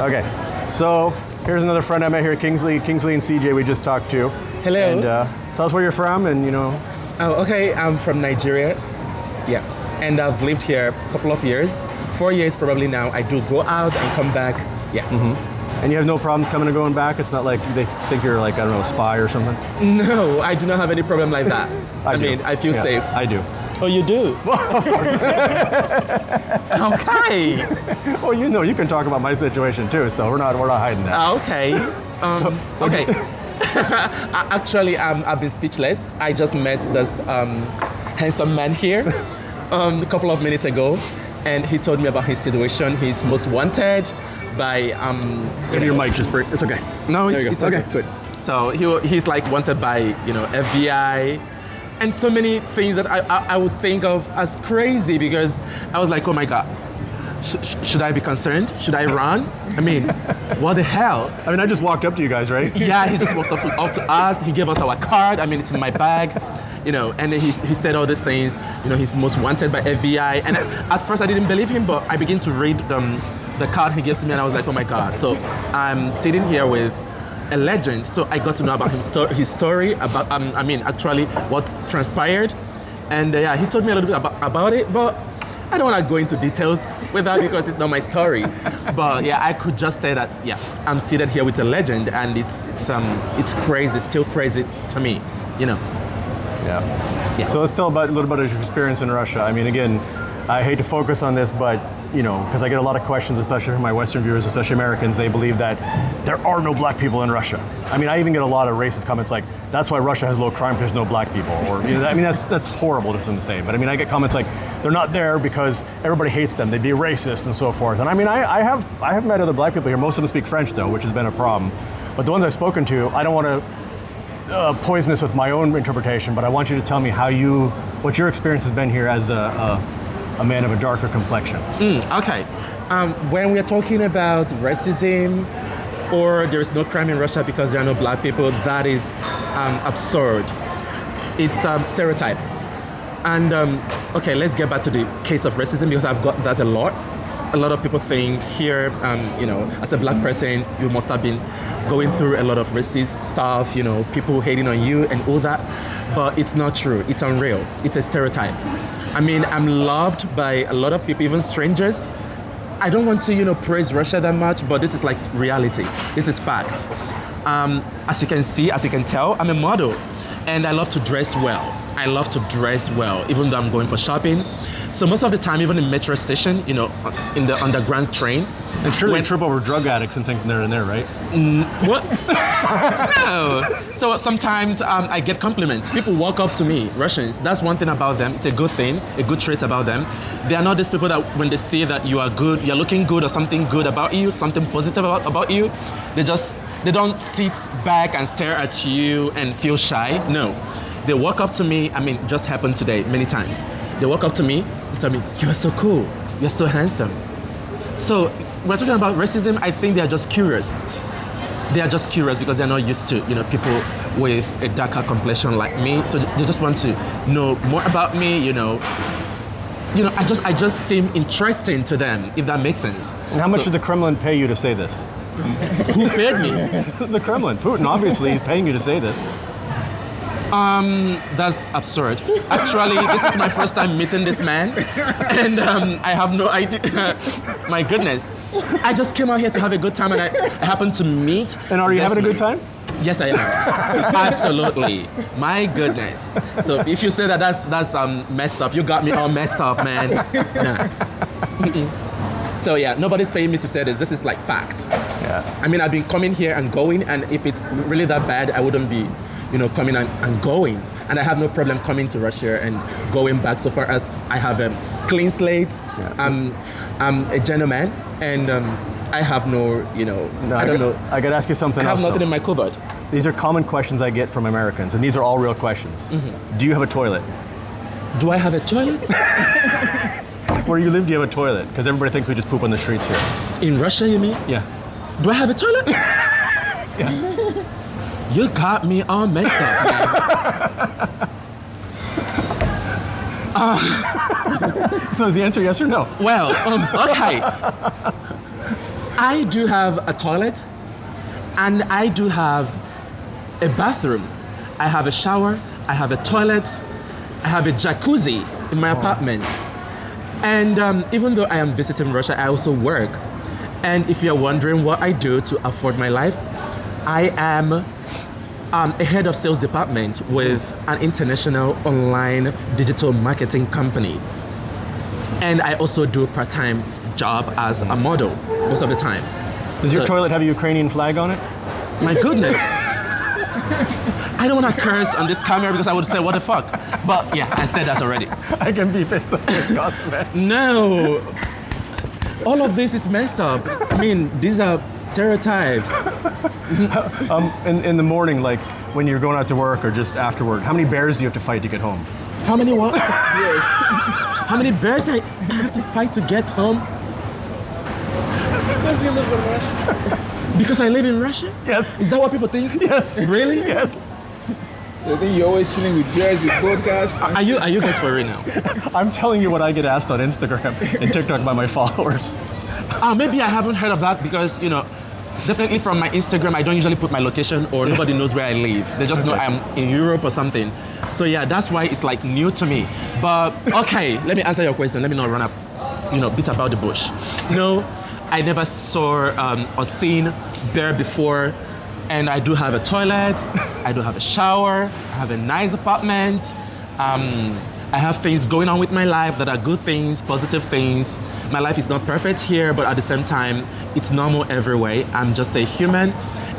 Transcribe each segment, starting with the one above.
Okay, so here's another friend I met here, Kingsley and CJ. We just talked to. Hello. And tell us where you're from, and Oh, okay. I'm from Nigeria. Yeah, and I've lived here a couple of years, 4 years probably now. I do go out and come back. Yeah. And you have no problems coming and going back. It's not like they think you're like, I don't know, a spy or something. No, I do not have any problem like that. I mean, I feel safe. I do. Oh, you do? Okay. Well, you can talk about my situation too, so we're not hiding that. Okay. Okay. Actually, I've been speechless. I just met this handsome man here a couple of minutes ago, and he told me about his situation. He's most wanted by Your mic just break. It's okay. No, There you it's go. okay. Okay, good. So he's like wanted by FBI and so many things that I would think of as crazy, because I was like, oh my God, should I be concerned? Should I run? I mean, what the hell? I mean, I just walked up to you guys, right? Yeah, he just walked up to us. He gave us our card. I mean, it's in my bag, and then he said all these things. He's most wanted by FBI. And at first I didn't believe him, but I began to read the card he gave to me, and I was like, oh my God. So I'm sitting here with a legend. So I got to know about his story, about actually what's transpired. And yeah, he told me a little bit about it, but I don't want to go into details with that because it's not my story. But yeah, I could just say that, yeah, I'm seated here with a legend, and it's crazy, still crazy to me, Yeah. So let's tell a little bit of your experience in Russia. I mean, again, I hate to focus on this, but because I get a lot of questions, especially from my Western viewers, especially Americans. They believe that there are no black people in Russia. I mean, I even get a lot of racist comments like, "That's why Russia has low crime, because there's no black people." Or I mean, that's horrible to say. But I mean, I get comments like, "They're not there because everybody hates them. They'd be racist and so forth." And I mean, I have met other black people here. Most of them speak French though, which has been a problem. But the ones I've spoken to, I don't want to poison this with my own interpretation, but I want you to tell me what your experience has been here as a man of a darker complexion. Okay. When we're talking about racism or there's no crime in Russia because there are no black people, that is absurd. It's stereotype. And okay, let's get back to the case of racism, because I've got that a lot. A lot of people think here, as a black person, you must have been going through a lot of racist stuff, people hating on you and all that. But it's not true. It's unreal. It's a stereotype. I mean, I'm loved by a lot of people, even strangers. I don't want to, praise Russia that much, but this is like reality. This is fact. As you can see, as you can tell, I'm a model, and I love to dress well. Even though I'm going for shopping. So most of the time, even in metro station, in the underground train. And surely you trip over drug addicts and things there, right? What? No. So sometimes I get compliments. People walk up to me, Russians. That's one thing about them. It's a good thing, a good trait about them. They are not these people that when they see that you are good, you're looking good, or something good about you, something positive about you, they don't sit back and stare at you and feel shy. No. They walk up to me, just happened today many times. They walk up to me and tell me, "You are so cool, you're so handsome." So we're talking about racism. I think they are just curious. They are just curious because they're not used to, people with a darker complexion like me. So they just want to know more about me, I just seem interesting to them, if that makes sense. And how much did the Kremlin pay you to say this? Who paid me? The Kremlin. Putin, obviously, he's paying you to say this. That's absurd. Actually, this is my first time meeting this man, and I have no idea. My goodness. I just came out here to have a good time, and I happened to meet. And are you having a good time? Yes, I am. Absolutely. My goodness. So if you say that's messed up, you got me all messed up, man. Nah. So yeah, nobody's paying me to say this. This is like fact. Yeah. I've been coming here and going, and if it's really that bad, I wouldn't be coming and going. And I have no problem coming to Russia and going back, so far as I have a clean slate. Yeah. I'm a gentleman, and I have no, I don't know. I gotta ask you something else. I have nothing in my cupboard. These are common questions I get from Americans, and these are all real questions. Mm-hmm. Do you have a toilet? Do I have a toilet? Where you live, do you have a toilet? Because everybody thinks we just poop on the streets here. In Russia, you mean? Yeah. Do I have a toilet? Yeah. You got me all messed up, man. So is the answer yes or no? Well, okay. I do have a toilet, and I do have a bathroom. I have a shower, I have a toilet, I have a jacuzzi in my apartment. And even though I am visiting Russia, I also work. And if you're wondering what I do to afford my life, I am a head of sales department with an international online digital marketing company. And I also do a part-time job as a model most of the time. Does your toilet have a Ukrainian flag on it? My goodness. I don't want to curse on this camera because I would say, what the fuck? But yeah, I said that already. I can beep it. No. All of this is messed up. I mean, these are stereotypes. In the morning, like when you're going out to work or just afterward, how many bears do you have to fight to get home? How many what? Yes. How many bears I have to fight to get home? Because you live in Russia. Because I live in Russia? Yes. Is that what people think? Yes. Really? Yes. They think you're always chilling with bears with podcasts. Are you guys for real now? I'm telling you what I get asked on Instagram and TikTok by my followers. Maybe I haven't heard of that because, definitely from my Instagram, I don't usually put my location or nobody knows where I live. They just know I'm in Europe or something. So yeah, that's why it's like new to me. But okay, let me answer your question. Let me not run up, beat about the bush. No, I never saw or seen bear before. And I do have a toilet, I do have a shower, I have a nice apartment. I have things going on with my life that are good things, positive things. My life is not perfect here, but at the same time, it's normal every way. I'm just a human,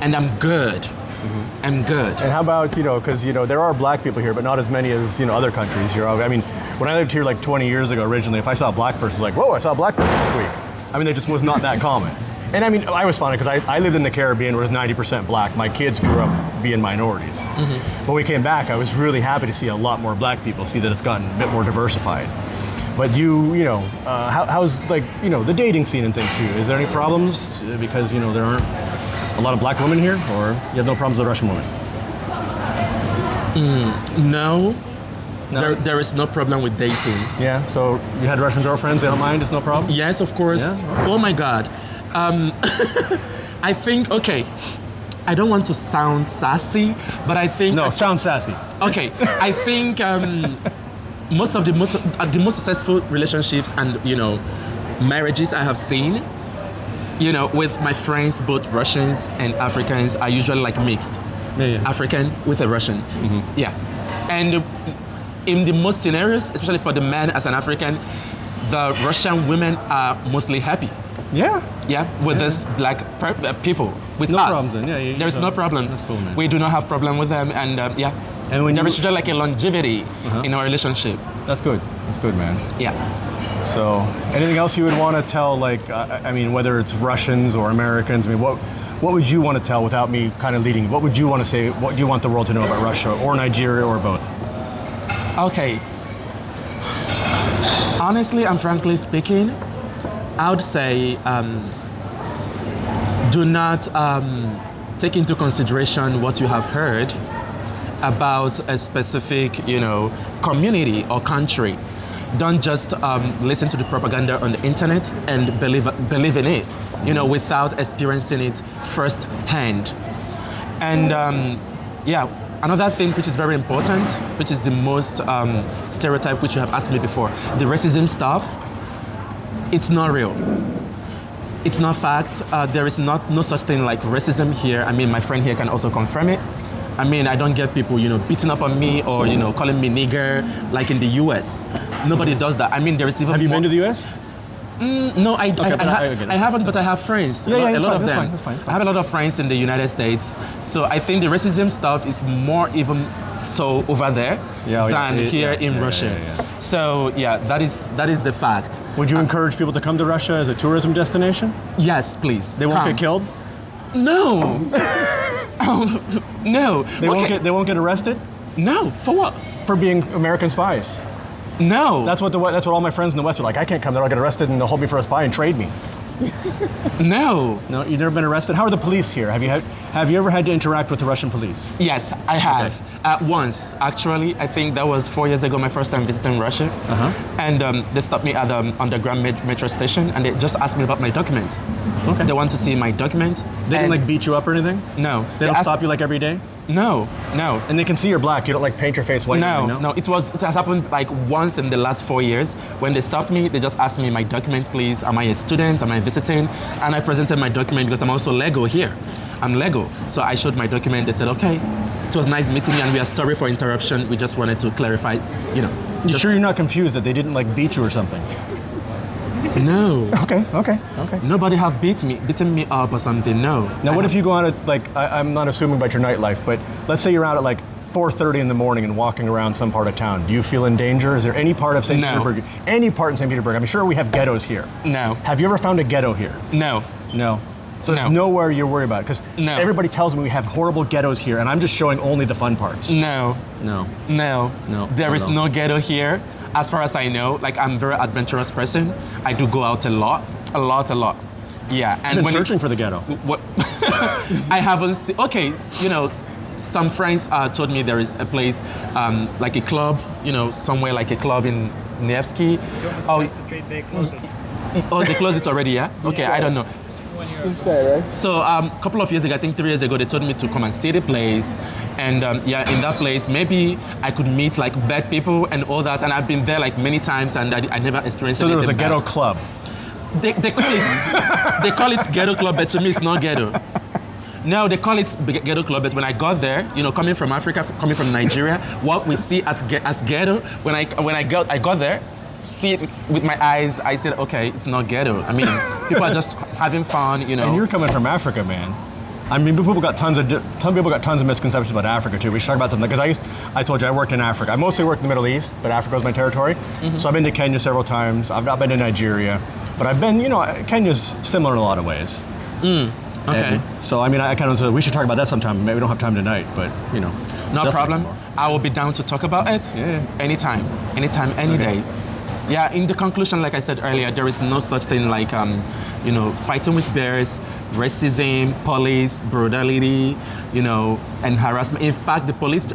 and I'm good. Mm-hmm. I'm good. And how about, because, there are black people here, but not as many as, other countries. I mean, when I lived here like 20 years ago originally, if I saw a black person, like, whoa, I saw a black person this week. I mean, it just was not that common. And I mean, I was funny because I lived in the Caribbean where it was 90% black. My kids grew up being minorities. Mm-hmm. When we came back, I was really happy to see a lot more black people, see that it's gotten a bit more diversified. But how's like, the dating scene and things too? Is there any problems because, there aren't a lot of black women here, or you have no problems with Russian women? No. There is no problem with dating. Yeah, so you had Russian girlfriends, they don't mind, it's no problem? Yes, of course. Yeah? Oh my God. I think, okay, I don't want to sound sassy, but I think... No, sound sassy. Okay, I think most of the most successful relationships and, marriages I have seen, with my friends, both Russians and Africans, are usually like mixed. Yeah. African with a Russian. Mm-hmm. Yeah. And in the most scenarios, especially for the man as an African, the Russian women are mostly happy. Yeah. Yeah, with this black people, with no us. Problems then. Yeah, there's no problem. That's cool, man. We do not have problem with them, and yeah. And when there is just like a longevity in our relationship. That's good. That's good, man. Yeah. So, anything else you would want to tell, like, I mean, whether it's Russians or Americans, I mean, what would you want to tell without me kind of leading? What would you want to say? What do you want the world to know about Russia or Nigeria or both? Okay. Honestly and frankly speaking, I would say do not take into consideration what you have heard about a specific, community or country. Don't just listen to the propaganda on the internet and believe in it, without experiencing it firsthand. And yeah, another thing which is very important, which is the most stereotype which you have asked me before, the racism stuff. It's not real. It's not fact. There is no such thing like racism here. I mean, my friend here can also confirm it. I mean, I don't get people, beating up on me or, calling me nigger like in the US. Nobody does that. I mean, there is even Have you been to the US? No, I haven't, but I have friends. Yeah, a lot of them. That's fine. I have a lot of friends in the United States. So I think the racism stuff is more even so over there than here in Russia. Yeah. So yeah, that is the fact. Would you encourage people to come to Russia as a tourism destination? Yes, please. They won't get killed? No. No. They won't get arrested? No. For what? For being American spies. No. That's what all my friends in the West are like. I can't come there. I'll get arrested and they'll hold me for a spy and trade me. No. No, you've never been arrested. How are the police here? Have you ever had to interact with the Russian police? Yes, I have. Once, actually. I think that was 4 years ago, my first time visiting Russia. And they stopped me at the underground metro station and they just asked me about my documents. Okay. They want to see my document. They didn't like beat you up or anything? No. They don't stop you like every day? No. And they can see you're black. You don't like paint your face white? No. It has happened like once in the last 4 years. When they stopped me, they just asked me my document, please. Am I a student? Am I visiting? And I presented my document because I'm also legal here. I'm legal. So I showed my document. They said, okay. It was nice meeting you and we are sorry for interruption. We just wanted to clarify, You sure you're not confused that they didn't like beat you or something? No. Okay. Nobody have beaten me up or something, no. Now what if you go out at like, I'm not assuming about your nightlife, but let's say you're out at like 4:30 in the morning and walking around some part of town. Do you feel in danger? Is there any part of St. Petersburg, any part in St. Petersburg? I'm sure we have ghettos here. No. Have you ever found a ghetto here? No. So there's nowhere you're worried about because No. everybody tells me we have horrible ghettos here, and I'm just showing only the fun parts. No. There is no ghetto here. As far as I know, like I'm a very adventurous person. I do go out a lot. Yeah. And I've been searching for the ghetto. What? I haven't seen. Okay, some friends told me there is a place, like a club, somewhere like a club in Nevsky. They close it. Oh, they closed it already, yeah? Okay, I don't know. So a couple of years ago, I think 3 years ago, they told me to come and see the place. And in that place, maybe I could meet like bad people and all that. And I've been there like many times and I never experienced anything. So there was a ghetto bad. club. They call it ghetto club, but to me it's not ghetto. No, they call it ghetto club, but when I got there, coming from Africa, coming from Nigeria, what we see as ghetto, when I got there, see it with my eyes, I said, okay, it's not ghetto. I mean, people are just having fun, And you're coming from Africa, man. I mean, people got tons of misconceptions about Africa too. We should talk about something because I told you I worked in Africa. I mostly worked in the Middle East, but Africa was my territory. So I've been to Kenya several times. I've not been to Nigeria, but I've been, Kenya's similar in a lot of ways. Okay. And so I mean, I kind of we should talk about that sometime. Maybe we don't have time tonight, but No problem. I will be down to talk about it. Yeah. Anytime, any day. Yeah, in the conclusion, like I said earlier, there is no such thing like, fighting with bears, racism, police, brutality, and harassment. In fact,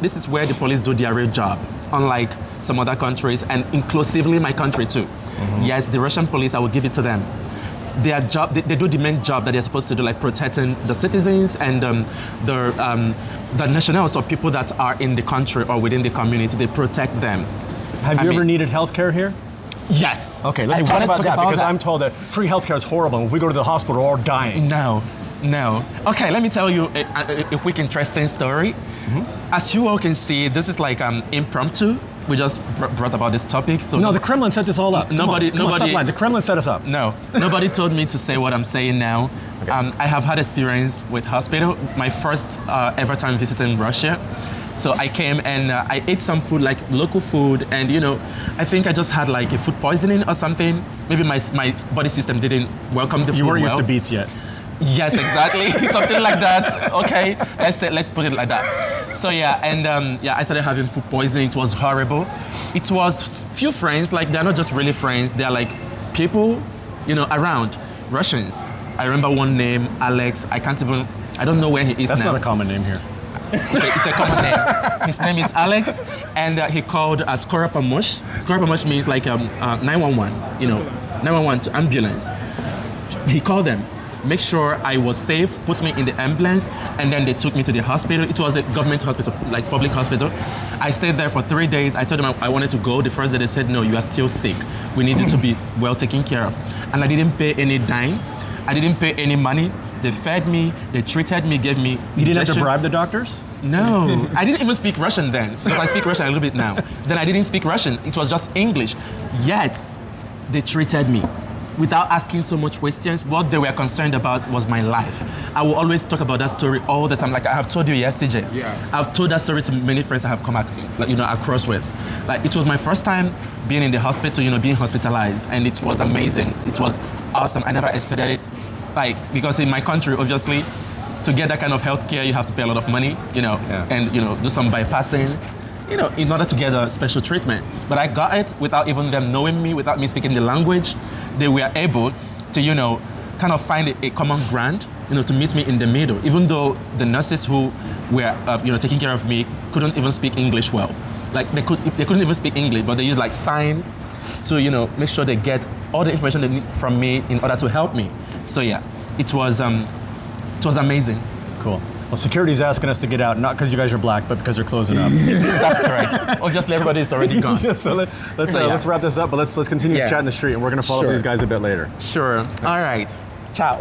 this is where the police do their real job, unlike some other countries, and inclusively my country too. Yes, the Russian police, I will give it to them. Their job, they do the main job that they're supposed to do, like protecting the citizens and the nationals or people that are in the country or within the community. They protect them. Have you ever needed health care here? Yes. Okay, let's talk about that because I'm told that free healthcare is horrible. And if we go to the hospital, we're all dying. No. Okay, let me tell you a quick interesting story. As you all can see, this is like impromptu. We just brought about this topic. So no, the Kremlin set this all up. Nobody. Stop lying. The Kremlin set us up. No, nobody told me to say what I'm saying now. Okay. I have had experience with hospital. My first ever time visiting Russia. So I came and I ate some food, like local food, and I think I just had like a food poisoning or something. Maybe my body system didn't welcome the food. You weren't well. used to beets yet. Yes, exactly. Something like that. Okay, let's put it like that. So I started having food poisoning. It was horrible. It was few friends, like they're not just really friends. They're like people, around Russians. I remember one name, Alex. I don't know where he is now. That's not a common name here. It's a common name. His name is Alex, and he called Skorapamush. Skorapamush means like 911. 911 to ambulance. He called them, make sure I was safe, put me in the ambulance, and then they took me to the hospital. It was a government hospital, like public hospital. I stayed there for 3 days. I told them I wanted to go. The first day they said, no, you are still sick. We need you to be well taken care of. And I didn't pay any dime. I didn't pay any money. They fed me, they treated me, gave me You didn't have to bribe the doctors? No, I didn't even speak Russian then, because I speak Russian a little bit now. Then I didn't speak Russian, it was just English. Yet, they treated me without asking so much questions. What they were concerned about was my life. I will always talk about that story all the time. Like I have told you, yes, CJ. Yeah. I've told that story to many friends I have come across with. Like it was my first time being in the hospital, being hospitalized, and it was amazing. It was awesome. I never expected it. Like, because in my country, obviously, to get that kind of healthcare, you have to pay a lot of money, and, do some bypassing, in order to get a special treatment. But I got it without even them knowing me, without me speaking the language. They were able to, kind of find a common ground, to meet me in the middle, even though the nurses who were, taking care of me couldn't even speak English well. Like they couldn't even speak English, but they used like sign to, make sure they get all the information they need from me in order to help me. So yeah, it was amazing. Cool. Well, security's asking us to get out, not because you guys are black, but because they're closing up. That's correct. Obviously, everybody's already gone. Yeah, so let's wrap this up, but let's continue to Yeah. chat in the street, and we're going to follow up Sure. with these guys a bit later. Sure. All right. Ciao.